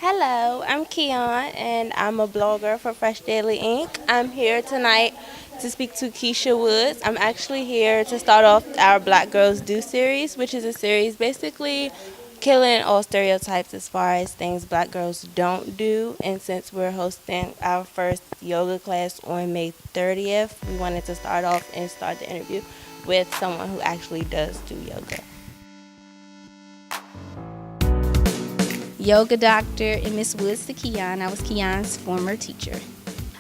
Hello, I'm Keon, and I'm a blogger for Fresh Daily Inc. I'm here tonight to speak to Keisha Woods. I'm actually here to start off our Black Girls Do series, which is a series basically killing all stereotypes as far as things black girls don't do. And since we're hosting our first yoga class on May 30th, we wanted to start off and start the interview with someone who actually does do yoga. Yoga doctor and Miss Woods to Keon. I was Keon's former teacher.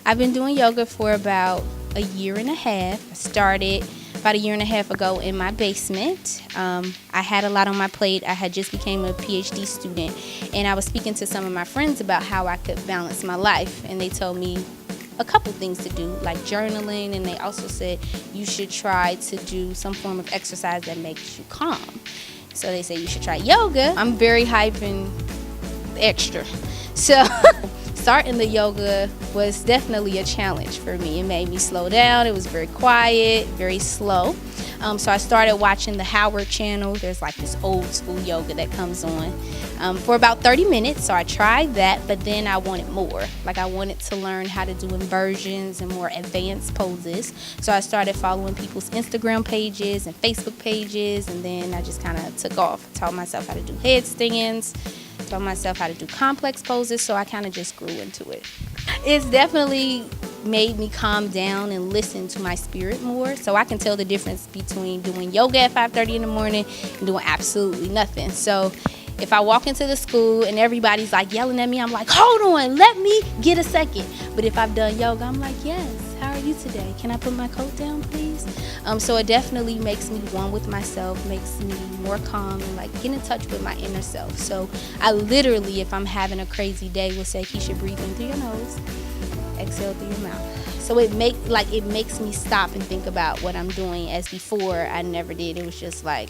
I've been doing yoga for about a year and a half. I started about a year and a half ago in my basement. I had a lot on my plate. I had just became a PhD student, and I was speaking to some of my friends about how I could balance my life, and they told me a couple things to do, like journaling, and they also said you should try to do some form of exercise that makes you calm. So they say you should try yoga. I'm very hype and extra. So starting the yoga was definitely a challenge for me. It made me slow down. It was very quiet, very slow. So I started watching the Howard channel. There's like this old school yoga that comes on for about 30 minutes. So I tried that, but then I wanted more. Like I wanted to learn how to do inversions and more advanced poses. So I started following people's Instagram pages and Facebook pages, and then I just kind of took off. Taught myself how to do headstands, taught myself how to do complex poses, so I kind of just grew into it. It's definitely made me calm down and listen to my spirit more, so I can tell the difference between doing yoga at 5:30 in the morning and doing absolutely nothing. So if I walk into the school and everybody's like yelling at me, I'm like, hold on, let me get a second. But if I've done yoga, I'm like, yes, how are you today? Can I put my coat down, please? So it definitely makes me one with myself, makes me more calm and like get in touch with my inner self. So I literally, if I'm having a crazy day, will say, Keisha, breathe in through your nose, exhale through your mouth. So it makes me stop and think about what I'm doing, as before I never did. It was just like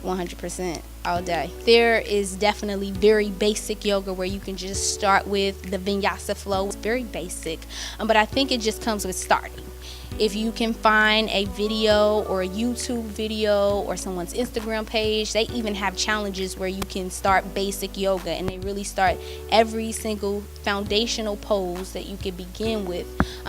100% all day. There is definitely very basic yoga where you can just start with the vinyasa flow. It's very basic, but I think it just comes with starting. If you can find a video or a YouTube video or someone's Instagram page, they even have challenges where you can start basic yoga, and they really start every single foundational pose that you can begin with.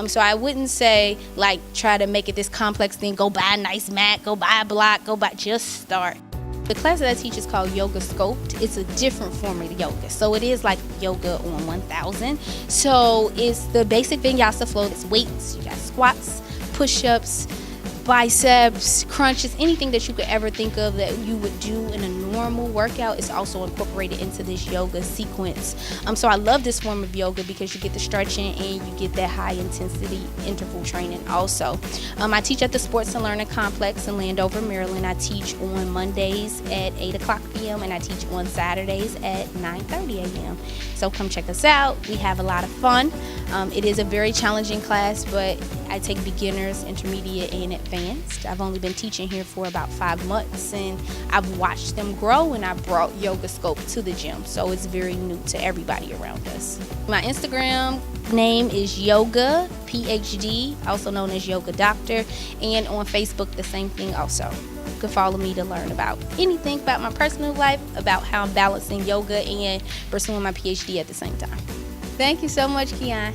So I wouldn't say like try to make it this complex thing, go buy a nice mat, go buy a block, just start. The class that I teach is called Yoga Sculpt. It's a different form of yoga. So it is like yoga on 1000. So it's the basic vinyasa flow. It's weights, you got squats, push-ups, biceps, crunches, anything that you could ever think of that you would do in a normal workout is also incorporated into this yoga sequence. So I love this form of yoga because you get the stretching and you get that high intensity interval training also. I teach at the Sports and Learning Complex in Landover, Maryland. I teach on Mondays at 8 o'clock p.m. and I teach on Saturdays at 9:30 a.m. So come check us out. We have a lot of fun. It is a very challenging class, but I take beginners, intermediate, and advanced. I've only been teaching here for about 5 months, and I've watched them grow, and I brought Yoga Sculpt to the gym, so it's very new to everybody around us. My Instagram name is Yoga PhD, also known as Yoga Doctor, and on Facebook the same thing also. You can follow me to learn about anything about my personal life, about how I'm balancing yoga and pursuing my PhD at the same time. Thank you so much, Keon.